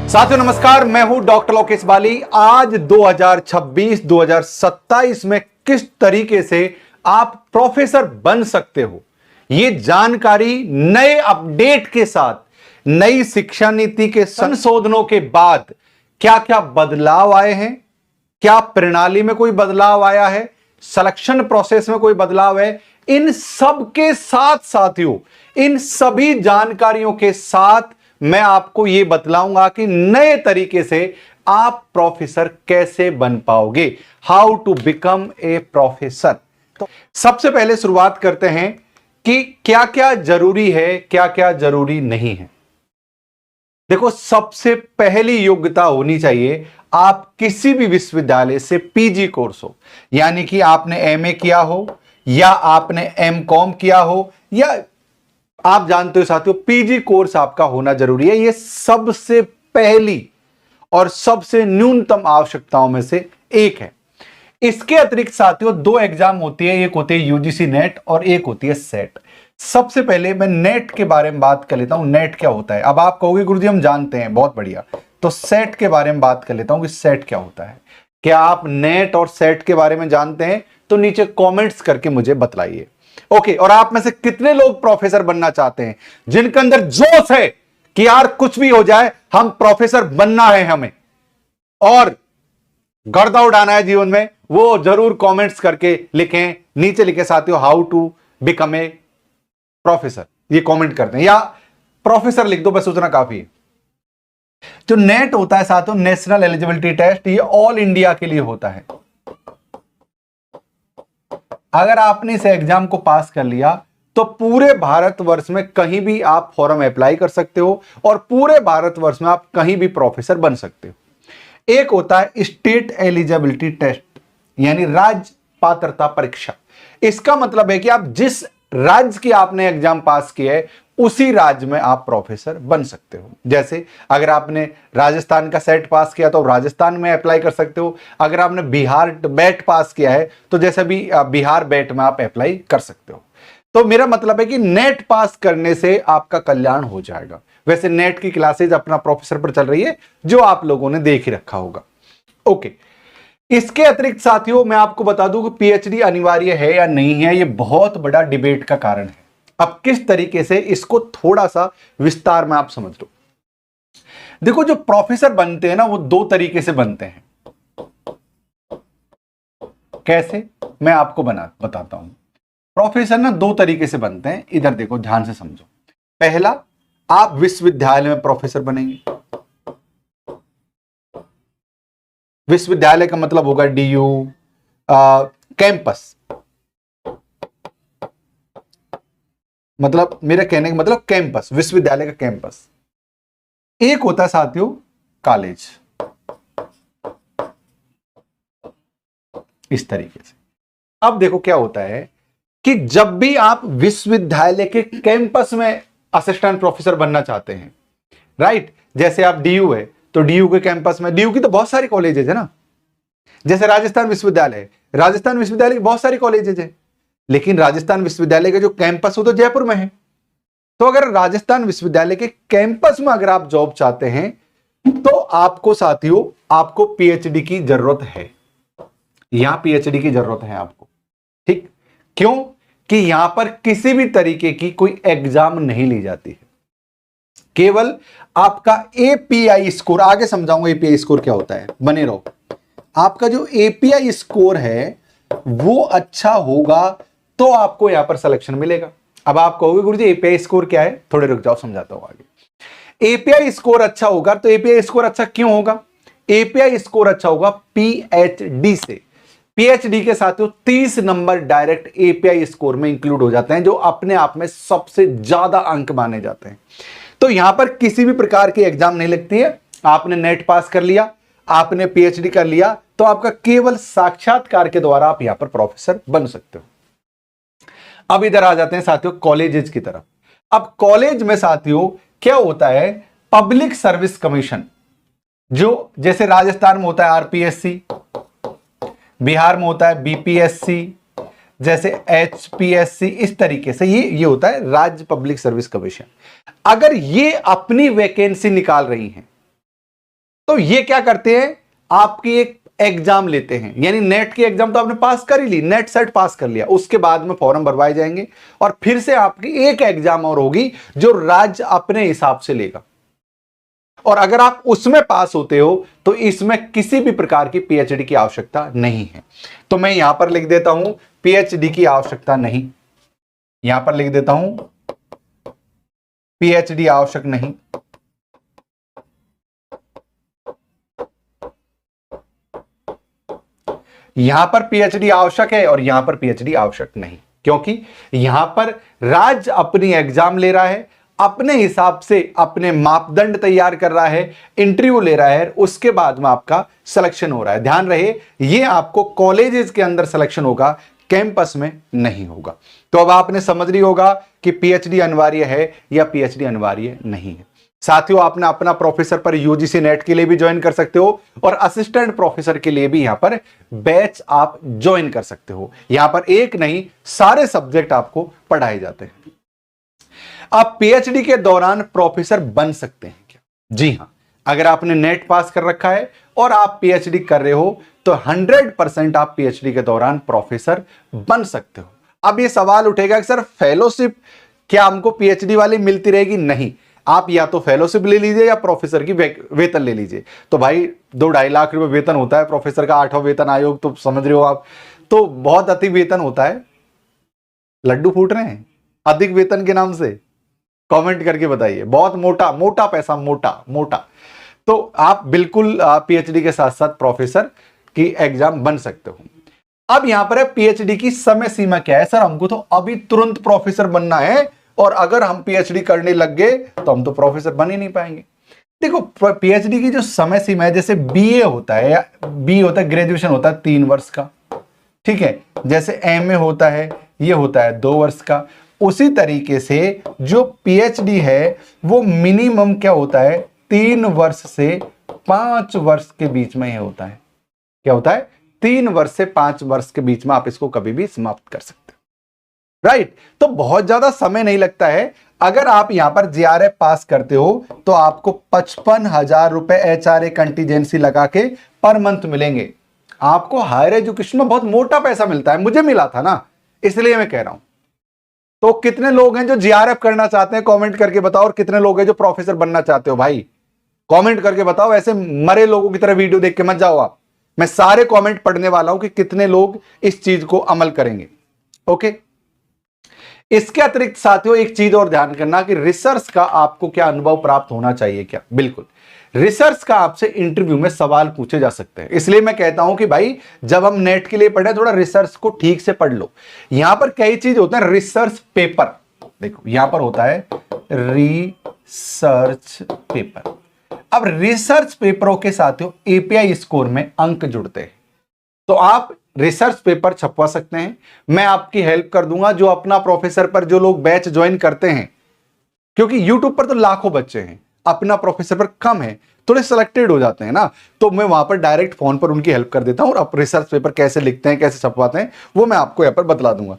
साथियों नमस्कार, मैं हूं डॉक्टर लोकेश बाली। आज 2026-2027 में किस तरीके से आप प्रोफेसर बन सकते हो, ये जानकारी नए अपडेट के साथ, नई शिक्षा नीति के संशोधनों के बाद क्या क्या बदलाव आए हैं, क्या प्रणाली में कोई बदलाव आया है, सिलेक्शन प्रोसेस में कोई बदलाव है, इन सब के साथ साथियों, इन सभी जानकारियों के साथ मैं आपको यह बतलाऊंगा कि नए तरीके से आप प्रोफेसर कैसे बन पाओगे, how to become a professor. तो सबसे पहले शुरुआत करते हैं कि क्या क्या जरूरी है, क्या क्या जरूरी नहीं है। देखो, सबसे पहली योग्यता होनी चाहिए, आप किसी भी विश्वविद्यालय से पीजी कोर्स हो, यानी कि आपने एमए किया हो या आपने एमकॉम किया हो, या आप जानते हो साथियों पीजी कोर्स आपका होना जरूरी है। यह सबसे पहली और सबसे न्यूनतम आवश्यकताओं में से एक है। इसके अतिरिक्त साथियों दो एग्जाम होती है, एक होती है यूजीसी नेट और एक होती है सेट। सबसे पहले मैं नेट के बारे में बात कर लेता हूं। नेट क्या होता है? अब आप कहोगे गुरुजी हम जानते हैं, बहुत बढ़िया। तो सेट के बारे में बात कर लेता हूं कि सेट क्या होता है। क्या आप नेट और सेट के बारे में जानते हैं? तो नीचे कमेंट्स करके मुझे बतलाइए। ओके, और आप में से कितने लोग प्रोफेसर बनना चाहते हैं, जिनके अंदर जोश है कि यार कुछ भी हो जाए हम प्रोफेसर बनना है हमें और गर्दा उड़ाना है जीवन में? वो जरूर कमेंट्स करके लिखें, नीचे लिखे साथियों how to become a professor, ये कमेंट करते हैं, या प्रोफेसर लिख दो, बस उतना काफी है। जो नेट होता है साथियों, नेशनल एलिजिबिलिटी टेस्ट, ये ऑल इंडिया के लिए होता है। अगर आपने इस एग्जाम को पास कर लिया तो पूरे भारतवर्ष में कहीं भी आप फॉर्म अप्लाई कर सकते हो और पूरे भारतवर्ष में आप कहीं भी प्रोफेसर बन सकते हो। एक होता है स्टेट एलिजिबिलिटी टेस्ट, यानी राज्य पात्रता परीक्षा। इसका मतलब है कि आप जिस राज्य की आपने एग्जाम पास किया है उसी राज्य में आप प्रोफेसर बन सकते हो। जैसे अगर आपने राजस्थान का सेट पास किया तो राजस्थान में अप्लाई कर सकते हो। अगर आपने बिहार बैट पास किया है तो जैसे भी बिहार बैट में आप अप्लाई कर सकते हो। तो मेरा मतलब है कि नेट पास करने से आपका कल्याण हो जाएगा। वैसे नेट की क्लासेज अपना प्रोफेसर पर चल रही है, जो आप लोगों ने देख ही रखा होगा। ओके, इसके अतिरिक्त साथियों मैं आपको बता दूं कि पीएचडी अनिवार्य है या नहीं है, यह बहुत बड़ा डिबेट का कारण है। अब किस तरीके से इसको थोड़ा सा विस्तार में आप समझ लो। देखो, जो प्रोफेसर बनते हैं ना, वो दो तरीके से बनते हैं। कैसे, मैं आपको बताता हूं। प्रोफेसर ना दो तरीके से बनते हैं, इधर देखो, ध्यान से समझो। पहला, आप विश्वविद्यालय में प्रोफेसर बनेंगे। विश्वविद्यालय का मतलब होगा डीयू, कैंपस, मतलब मेरा कहने का मतलब कैंपस, विश्वविद्यालय का कैंपस। एक होता है साथियों कॉलेज, इस तरीके से। अब देखो क्या होता है कि जब भी आप विश्वविद्यालय के कैंपस में असिस्टेंट प्रोफेसर बनना चाहते हैं, राइट, जैसे आप डीयू है तो डीयू के कैंपस में, डीयू की तो बहुत सारी कॉलेजेज है ना, जैसे राजस्थान विश्वविद्यालय है, राजस्थान विश्वविद्यालय की बहुत सारी कॉलेजेज है, लेकिन राजस्थान विश्वविद्यालय का जो कैंपस हो तो जयपुर में है। तो अगर राजस्थान विश्वविद्यालय के कैंपस में अगर आप जॉब चाहते हैं तो आपको साथियों आपको पीएचडी की जरूरत है। यहां पीएचडी की जरूरत है आपको, ठीक? क्यों? कि यहां पर किसी भी तरीके की कोई एग्जाम नहीं ली जाती है, केवल आपका एपीआई स्कोर, आगे समझाऊंगा एपीआई स्कोर क्या होता है, बने रहो। आपका जो एपीआई स्कोर है वो अच्छा होगा तो आपको यहां पर सिलेक्शन मिलेगा। अब आप कहोगे गुरुजी एपीआई स्कोर क्या है, थोड़े रुक जाओ, समझाता हूं आगे। एपीआई स्कोर अच्छा होगा तो एपीआई स्कोर अच्छा क्यों होगा? एपीआई स्कोर अच्छा होगा पीएचडी से। पीएचडी के साथ 30 नंबर डायरेक्ट एपीआई स्कोर में इंक्लूड हो जाते हैं, जो अपने आप में सबसे ज्यादा अंक माने जाते हैं। तो यहां पर किसी भी प्रकार की एग्जाम नहीं लगती है। आपने नेट पास कर लिया, आपने पीएचडी कर लिया, तो आपका केवल साक्षात्कार के द्वारा आप यहां पर प्रोफेसर बन सकते हो। अब इधर आ जाते हैं साथियों कॉलेजेस की तरफ। अब कॉलेज में साथियों क्या होता है, पब्लिक सर्विस कमीशन, जो जैसे राजस्थान में होता है आरपीएससी, बिहार में होता है बीपीएससी, जैसे एचपीएससी, इस तरीके से ये होता है राज्य पब्लिक सर्विस कमीशन। अगर ये अपनी वैकेंसी निकाल रही हैं, तो ये क्या करते हैं, आपकी एक एग्जाम लेते हैं, यानी नेट की एग्जाम तो आपने पास कर ही ली, नेट सेट पास कर लिया, उसके बाद में फॉर्म भरवाए जाएंगे और फिर से आपकी एक एग्जाम और होगी जो राज्य अपने हिसाब से लेगा। और अगर आप उसमें पास होते हो तो इसमें किसी भी प्रकार की पीएचडी की आवश्यकता नहीं है। तो मैं यहां पर लिख देता हूं पीएचडी की आवश्यकता नहीं, यहां पर लिख देता हूं पीएचडी आवश्यक नहीं। यहां पर पीएचडी आवश्यक है और यहां पर पीएचडी आवश्यक नहीं, क्योंकि यहां पर राज्य अपनी एग्जाम ले रहा है, अपने हिसाब से अपने मापदंड तैयार कर रहा है, इंटरव्यू ले रहा है, उसके बाद में आपका सिलेक्शन हो रहा है। ध्यान रहे, ये आपको कॉलेजेस के अंदर सिलेक्शन होगा, कैंपस में नहीं होगा। तो अब आपने समझ लिया होगा कि पीएचडी अनिवार्य है या पीएचडी अनिवार्य नहीं है। साथियों, आपने अपना प्रोफेसर पर यूजीसी नेट के लिए भी ज्वाइन कर सकते हो और असिस्टेंट प्रोफेसर के लिए भी यहां पर बैच आप ज्वाइन कर सकते हो। यहां पर एक नहीं, सारे सब्जेक्ट आपको पढ़ाए जाते हैं। आप पीएचडी के दौरान प्रोफेसर बन सकते हैं क्या? जी हां, अगर आपने नेट पास कर रखा है और आप पीएचडी कर रहे हो तो 100% आप पीएचडी के दौरान प्रोफेसर बन सकते हो। अब ये सवाल उठेगा कि सर फेलोशिप क्या हमको पीएचडी वाली मिलती रहेगी? नहीं, आप या तो फेलोशिप ले लीजिए या प्रोफेसर की वेतन ले लीजिए। तो भाई 2-2.5 लाख रुपए वेतन होता है प्रोफेसर का, 8वां वेतन आयोग, तो समझ रहे हो आप, तो बहुत अति वेतन होता है। लड्डू फूट रहे हैं अधिक वेतन के नाम से? कमेंट करके बताइए। बहुत मोटा मोटा पैसा, मोटा मोटा। तो आप बिल्कुल पीएचडी के साथ साथ प्रोफेसर की एग्जाम बन सकते हो। अब यहां पर है पीएचडी की समय सीमा क्या है? सर हमको तो अभी तुरंत प्रोफेसर बनना है और अगर हम पीएचडी करने लग गए तो हम तो प्रोफेसर बन ही नहीं पाएंगे। देखो, पीएचडी की जो समय सीमा है, जैसे बीए होता है या बी होता है, ग्रेजुएशन होता है 3 वर्ष का, ठीक है, जैसे एमए होता है, ये होता है 2 वर्ष का। उसी तरीके से जो पीएचडी है वो मिनिमम क्या होता है, 3 वर्ष से 5 वर्ष के बीच में ये होता है। क्या होता है? 3 वर्ष से 5 वर्ष के बीच में आप इसको कभी भी समाप्त कर सकते हो, राइट? तो बहुत ज्यादा समय नहीं लगता है। अगर आप यहां पर जीआरएफ पास करते हो तो आपको 55,000 रुपए एचआरए कंटीजेंसी लगा के पर मंथ मिलेंगे। आपको हायर एजुकेशन में बहुत मोटा पैसा मिलता है, मुझे मिला था ना, इसलिए मैं कह रहा हूं। तो कितने लोग हैं जो जीआरएफ करना चाहते हैं? कमेंट करके बताओ। और कितने लोग हैं जो प्रोफेसर बनना चाहते हो? भाई कमेंट करके बताओ। ऐसे मरे लोगों की तरह वीडियो देख के मत जाओ आप। मैं सारे कमेंट पढ़ने वाला हूं कि कितने लोग इस चीज को अमल करेंगे। ओके, इसके अतिरिक्त साथियों एक चीज और ध्यान करना कि रिसर्च का आपको क्या अनुभव प्राप्त होना चाहिए क्या? बिल्कुल, रिसर्च का आपसे इंटरव्यू में सवाल पूछे जा सकते हैं। इसलिए मैं कहता हूं कि भाई जब हम नेट के लिए पढ़े थोड़ा रिसर्च को ठीक से पढ़ लो। यहां पर कई चीज होते हैं। रिसर्च पेपर, देखो यहां पर होता है रिसर्च पेपर। अब रिसर्च पेपरों के साथियों एपीआई स्कोर में अंक जुड़ते हैं, तो आप रिसर्च पेपर छपवा सकते हैं। मैं आपकी हेल्प कर दूंगा। जो अपना प्रोफेसर पर जो लोग बैच ज्वाइन करते हैं, क्योंकि यूट्यूब पर तो लाखों बच्चे हैं, अपना प्रोफेसर पर कम है, थोड़े सिलेक्टेड हो जाते हैं ना, तो मैं वहां पर डायरेक्ट फोन पर उनकी हेल्प कर देता हूं और आप रिसर्च पेपर कैसे लिखते हैं, कैसे छपवाते हैं, वो मैं आपको यहां पर बतला दूंगा।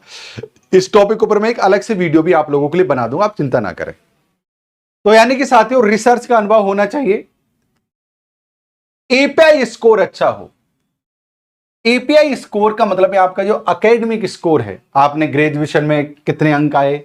इस टॉपिक पर मैं एक अलग से वीडियो भी आप लोगों के लिए बना दूंगा, आप चिंता ना करें। तो यानी कि साथियों रिसर्च का अनुभव होना चाहिए, एपीआई स्कोर अच्छा हो। एपीआई स्कोर का मतलब है आपका जो एकेडमिक स्कोर है, आपने ग्रेजुएशन में कितने अंक आए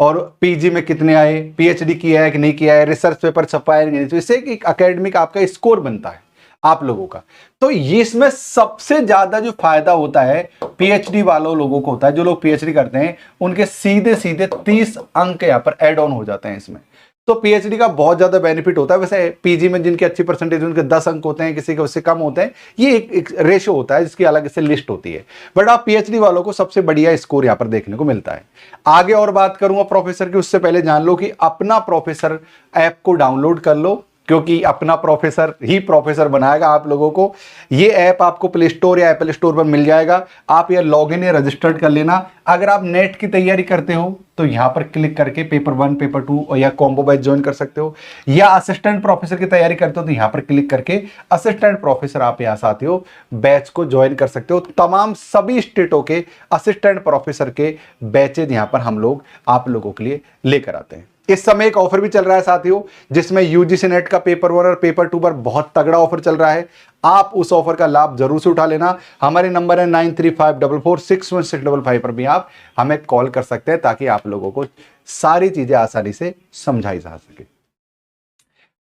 और पीजी में कितने आए, पीएचडी किया है कि नहीं किया है, रिसर्च पेपर छपा है नहीं, तो इससे एक एकेडमिक आपका स्कोर बनता है आप लोगों का। तो ये इसमें सबसे ज्यादा जो फायदा होता है पीएचडी वालों लोगों को होता है। जो लोग पीएचडी करते हैं उनके सीधे सीधे 30 अंक यहां पर एड ऑन हो जाते हैं इसमें। तो पीएचडी का बहुत ज्यादा बेनिफिट होता है। वैसे पीजी में जिनकी अच्छी परसेंटेज उनके 10 अंक होते हैं, किसी के उससे कम होते हैं, ये एक रेशियो होता है जिसकी अलग से लिस्ट होती है। बट आप पीएचडी वालों को सबसे बढ़िया स्कोर यहां पर देखने को मिलता है। आगे और बात करूंगा प्रोफेसर की, उससे पहले जान लो कि अपना प्रोफेसर ऐप को डाउनलोड कर लो, क्योंकि अपना प्रोफेसर ही प्रोफेसर बनाएगा आप लोगों को। ये ऐप आपको प्ले स्टोर या एप्पल स्टोर पर मिल जाएगा। आप ये लॉगिन या रजिस्टर्ड कर लेना। अगर आप नेट की तैयारी करते हो तो यहां पर क्लिक करके पेपर 1, पेपर 2 या कॉम्बो बैच ज्वाइन कर सकते हो, या असिस्टेंट प्रोफेसर की तैयारी करते हो तो यहां पर क्लिक करके असिस्टेंट प्रोफेसर आप यहां से आते हो, बैच को ज्वाइन कर सकते हो। तमाम सभी स्टेटों के असिस्टेंट प्रोफेसर के बैचेज यहां पर हम लोग आप लोगों के लिए लेकर आते हैं। इस समय एक ऑफर भी चल रहा है साथियों, जिसमें यूजीसी नेट का पेपर 1 और पेपर 2 पर बहुत तगड़ा ऑफर चल रहा है। आप उस ऑफर का लाभ जरूर से उठा लेना। हमारे नंबर है 9354461655 पर भी आप हमें कॉल कर सकते हैं, ताकि आप लोगों को सारी चीजें आसानी से समझाई जा सके।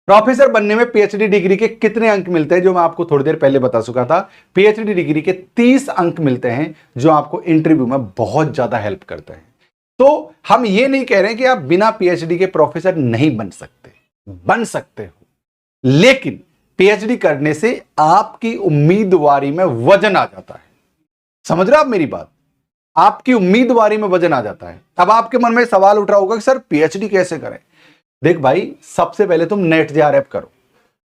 प्रोफेसर बनने में पीएचडी डिग्री के कितने अंक मिलते हैं, जो मैं आपको थोड़ी देर पहले बता चुका था। पीएचडी डिग्री के 30 अंक मिलते हैं, जो आपको इंटरव्यू में बहुत ज्यादा हेल्प करते हैं। तो हम ये नहीं कह रहे हैं कि आप बिना पीएचडी के प्रोफेसर नहीं बन सकते, बन सकते हो, लेकिन पीएचडी करने से आपकी उम्मीदवारी में वजन आ जाता है। समझ रहे हो आप मेरी बात? आपकी उम्मीदवारी में वजन आ जाता है। अब आपके मन में सवाल उठ रहा होगा कि सर पीएचडी कैसे करें। देख भाई, सबसे पहले तुम नेट जेआरएफ करो।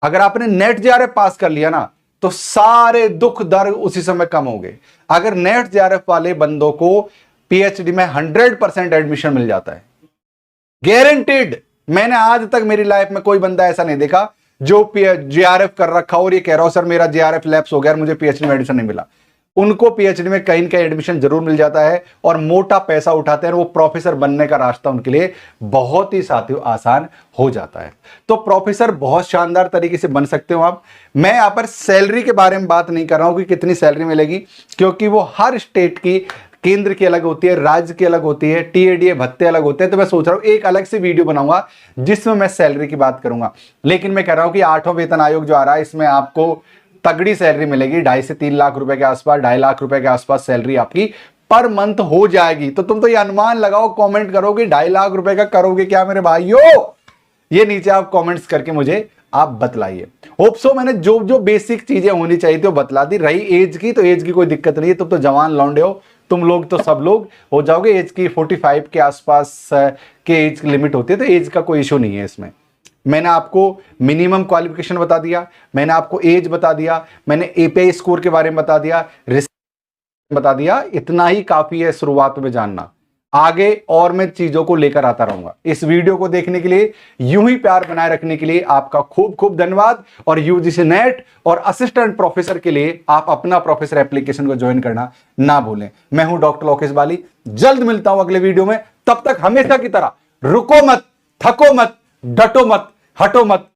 अगर आपने नेट जेआरएफ पास कर लिया ना, तो सारे दुख दर्द उसी समय कम हो गए। अगर नेट जेआरएफ वाले बंदों को पीएचडी में 100% एडमिशन मिल जाता है, गारंटेड। मैंने आज तक मेरी लाइफ में कोई बंदा ऐसा नहीं देखा जो जेआरएफ कर रखा और ये कह रहा हो सर मेरा जेआरएफ लैप्स हो गया, मुझे पीएचडी में एडमिशन नहीं मिला। उनको पीएचडी में कहीं ना कहीं एडमिशन जरूर मिल जाता है और मोटा पैसा उठाते हैं, वो प्रोफेसर बनने का रास्ता उनके लिए बहुत ही साथियों आसान हो जाता है। तो प्रोफेसर बहुत शानदार तरीके से बन सकते हो आप। मैं यहां पर सैलरी के बारे में बात नहीं कर रहा हूं कि कितनी सैलरी मिलेगी, क्योंकि वो हर स्टेट की, केंद्र की अलग होती है, राज्य की अलग होती है, टीएडीए भत्ते अलग होते हैं। तो मैं सोच रहा हूं एक अलग से वीडियो बनाऊंगा जिसमें मैं सैलरी की बात करूंगा। लेकिन मैं कह रहा हूं कि 8वां वेतन आयोग जो आ रहा है, इसमें आपको तगड़ी सैलरी मिलेगी। 2.5 से 3 लाख रुपए के आसपास, 2.5 लाख रुपए के आसपास सैलरी आपकी पर मंथ हो जाएगी। तो तुम तो ये अनुमान लगाओ, कमेंट करो कि 2.5 लाख रुपए का करोगे क्या मेरे भाइयों? ये नीचे आप कमेंट्स करके मुझे आप बतलाइए। होप सो मैंने जो जो बेसिक चीजें होनी चाहिए थी वो बतला दी। रही एज की, तो एज की कोई दिक्कत नहीं है, तुम तो जवान लौंडे हो, तुम लोग तो सब लोग हो जाओगे। एज की 45 के आसपास के एज लिमिट होती है, तो एज का कोई इशू नहीं है इसमें। मैंने आपको मिनिमम क्वालिफिकेशन बता दिया, मैंने आपको एज बता दिया, मैंने एपीआई स्कोर के बारे में बता दिया, बता दिया। इतना ही काफी है शुरुआत में जानना। आगे और मैं चीजों को लेकर आता रहूंगा। इस वीडियो को देखने के लिए, यूं ही प्यार बनाए रखने के लिए आपका खूब खूब धन्यवाद। और यूजीसी नेट और असिस्टेंट प्रोफेसर के लिए आप अपना प्रोफेसर एप्लीकेशन को ज्वाइन करना ना भूलें। मैं हूं डॉक्टर लोकेश बाली, जल्द मिलता हूं अगले वीडियो में। तब तक हमेशा की तरह रुको मत, थको मत, डटो मत, हटो मत,